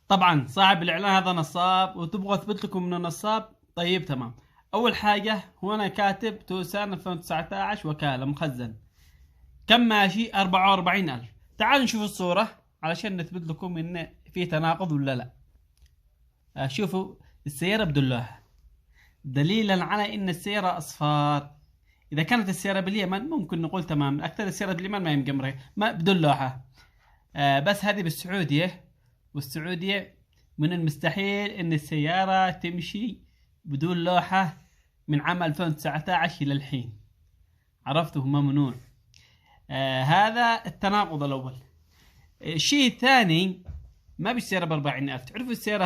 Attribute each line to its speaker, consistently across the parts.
Speaker 1: طبعا صاحب الاعلان هذا نصاب وتبغى اثبت لكم انه نصاب. طيب تمام. اول حاجه هو انا كاتب توسان 2019 وكاله مخزن، كم ماشي؟ 44,000. تعالوا نشوف الصوره علشان نثبت لكم ان في تناقض ولا لا. شوفوا السياره بدلوها دليلا على ان السياره اصفار. اذا كانت السياره باليمن ممكن نقول تمام، اكثر السياره باليمن ما هي مقمره ما بدون لوحه. بس هذه بالسعوديه، والسعوديه من المستحيل ان السياره تمشي بدون لوحه من عام 2019 الى الحين. عرفتوا؟ ممنوع. هذا التناقض الاول. الشيء الثاني، ما بالسياره ب 40,000. تعرفوا السياره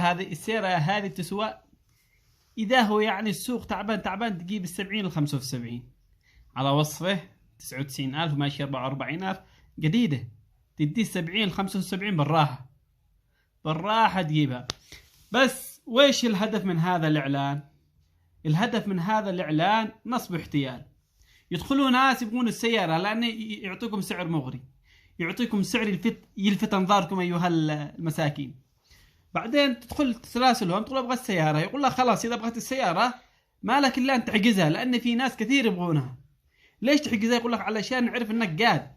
Speaker 1: هذه تسوى، اذا هو يعني السوق تعبان تجيب 70 ل 75 على وصفه 99,000 وماشي 44,000 جديده، تدي 70 ل 75 بالراحه تجيبها. بس ويش الهدف من هذا الاعلان؟ الهدف من هذا الاعلان نصب احتيال. يدخلوا ناس يبغون السياره لانه يعطيكم سعر مغري، يعطيكم سعر يلفت انظاركم ايها المساكين. بعدين تدخل تراسلهم تقول ابغى السياره، يقول لك خلاص اذا بغيت السياره ما لك الا ان تحجزها لان في ناس كثير يبغونها. ليش تحجزها؟ يقول لك علشان نعرف انك قاد.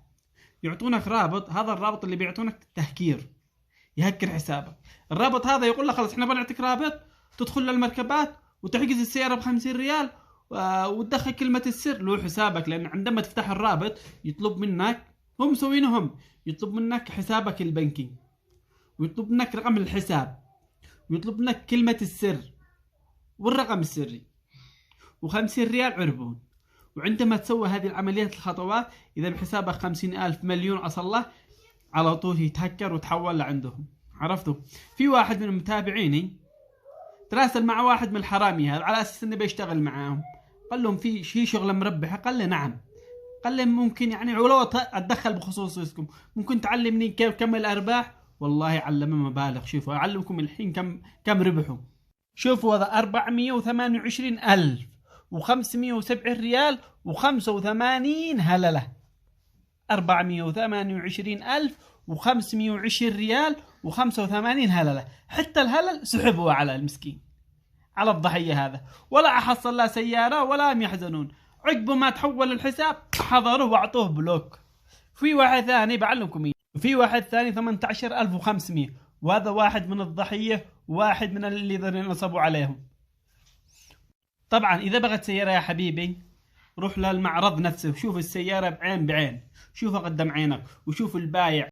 Speaker 1: يعطونك رابط، هذا الرابط اللي بيعطونك تهكير، يهكر حسابك. الرابط هذا يقول لك خلاص احنا بنعطيك رابط تدخل للمركبات وتحجز السياره ب50 ريال وتدخل كلمه السر له حسابك، لان عندما تفتح الرابط يطلب منك، هم مسوينهم، يطلب منك حسابك البنكي، ويطلب منك رقم الحساب، ويطلب منك كلمة السر والرقم السري، و50 ريال عربون. وعندما تسوي هذه العمليات الخطوات، إذا بحسابك 50,000 مليون عسى الله، على طول يتهكر وتحول لعندهم. عرفتوا؟ في واحد من متابعيني تراسل مع واحد من الحرامي هذا على أساس إنه بيشتغل معاهم، قال لهم في شغلة مربحة؟ قال له نعم. قال لهم ممكن يعني ولو أتدخل بخصوصكم ممكن تعلمني كيف كم الأرباح؟ والله علمه مبالغ. شوفوا أعلمكم الحين كم ربحوا. شوفوا هذا 428,507 ريال و85 هللة. 428,520 ريال و85 هللة. حتى الهلل سحبوا على المسكين، على الضحية هذا، ولا أحصل لا سيارة ولا هم يحزنون. عقب ما تحول الحساب حضروه واعطوه بلوك. في واحد ثاني بعلمكم، في واحد ثاني 18,500، وهذا واحد من الضحية، واحد من اللي نصبوا عليهم. طبعا إذا بغت سيارة يا حبيبي روح للمعرض نفسه وشوف السيارة بعين، شوفها قدام عينك وشوف البايع